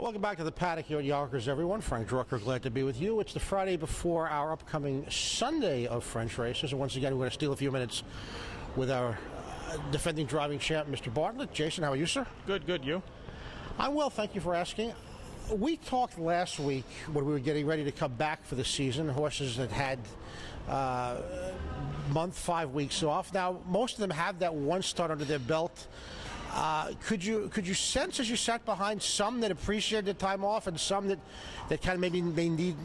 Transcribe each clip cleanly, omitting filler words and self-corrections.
Welcome back to the paddock here at Yonkers, everyone. Frank Drucker, glad to be with you. It's the Friday before our upcoming Sunday of French races. And once again, we're going to steal a few minutes with our defending driving champ, Mr. Bartlett. Jason, how are you, sir? Good. You? I'm well, thank you for asking. We talked last week when we were getting ready to come back for the season, horses that had month, 5 weeks off. Now, most of them have that one start under their belt. Could you sense as you sat behind some that appreciated the time off and some that kind of maybe they need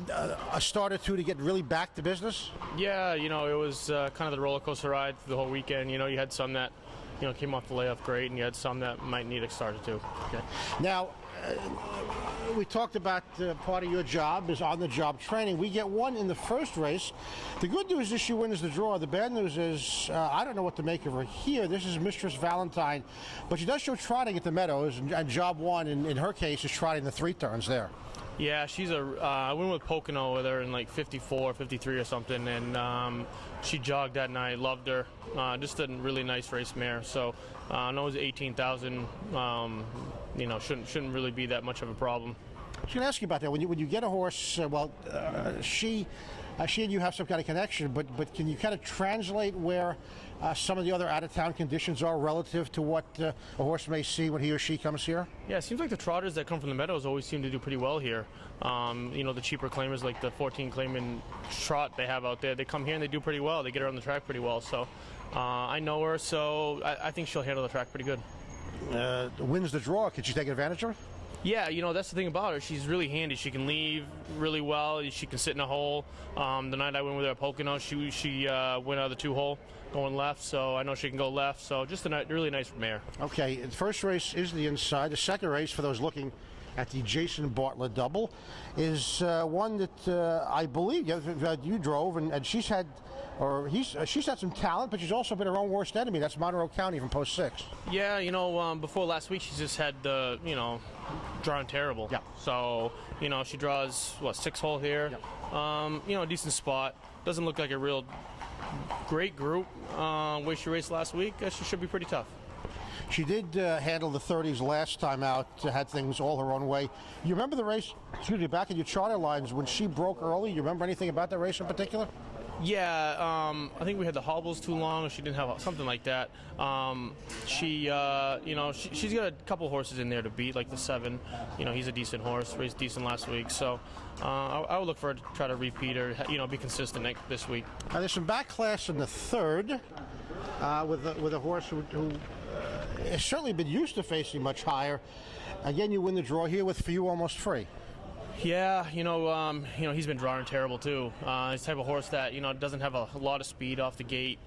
a start or two to get really back to business? Yeah, it was kind of the roller coaster ride through the whole weekend. You had some that came off the layoff great, and you had some that might need a start or two. Okay. Now, we talked about part of your job is on-the-job training. We get one in the first race. The good news is she wins the draw. The bad news is I don't know what to make of her here. This is Mistress Valentine, but she does show trotting at the Meadows, and job one, in her case, is trotting the 3 turns there. Yeah, she's I went with Pocono with her in like 54, 53 or something, and she jogged that night. Loved her. Just a really nice race mare. So I know it was 18,000. Shouldn't really be that much of a problem. I was going to ask you about that. When you get a horse, she and you have some kind of connection, but can you kind of translate where some of the other out-of-town conditions are relative to what a horse may see when he or she comes here? Yeah, it seems like the trotters that come from the Meadows always seem to do pretty well here. The cheaper claimers like the 14 claiming trot they have out there, they come here and they do pretty well. They get her on the track pretty well. So I know her, so I think she'll handle the track pretty good. Wins the draw. Could you take advantage of it? Yeah, that's the thing about her. She's really handy. She can leave really well. She can sit in a hole. The night I went with her at Pocono, she went out of the 2-hole going left, so I know she can go left. So just a really nice mare. Okay, the first race is the inside. The second race, for those looking at the Jason Bartlett double, is one that I believe you drove, and she's had some talent, but she's also been her own worst enemy. That's Monroe County from Post 6. Yeah, before last week, she's just had the, drawing terrible. Yeah. So, she draws, 6-hole here. Yep. A decent spot. Doesn't look like a real great group. Way she raced last week, she should be pretty tough. She did handle the 30s last time out, had things all her own way. You remember the race, back in your charter lines when she broke early? You remember anything about that race in particular? Yeah, I think we had the hobbles too long, or she didn't have something like that. She's got a couple horses in there to beat, like the 7. He's a decent horse, raced decent last week. So I would look for her to try to repeat or be consistent this week. Now, there's some backclass in the 3rd with a horse who has certainly been used to facing much higher. Again, you win the draw here with For You Almost Free. Yeah, he's been drawing terrible too. He's the type of horse that doesn't have a lot of speed off the gate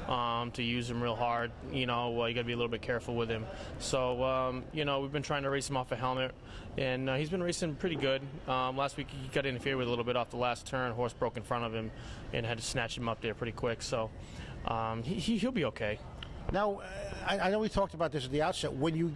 to use him real hard. You got to be a little bit careful with him. So we've been trying to race him off a helmet, and he's been racing pretty good. Last week he got interfered with a little bit off the last turn. Horse broke in front of him, and had to snatch him up there pretty quick. So he'll be okay. Now, I know we talked about this at the outset. When you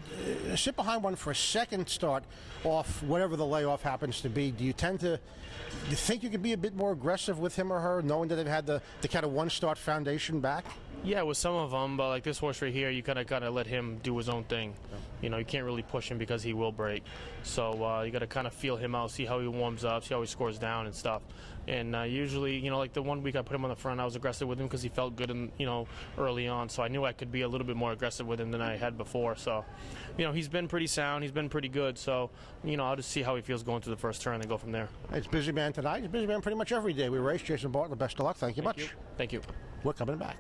sit behind one for a second start off, whatever the layoff happens to be, do you think you can be a bit more aggressive with him or her, knowing that they've had the kind of one-start foundation back? Yeah, with some of them, but like this horse right here, you kind of let him do his own thing. You can't really push him because he will break. So you got to kind of feel him out, see how he warms up, see how he scores down and stuff. And usually, like the one week I put him on the front, I was aggressive with him because he felt good, early on. So I knew I could be a little bit more aggressive with him than I had before. So, he's been pretty sound. He's been pretty good. So, I'll just see how he feels going through the first turn and then go from there. It's busy man tonight. It's busy man pretty much every day we race. Jason Bartlett, best of luck. Thank you much. Thank you. We're coming back.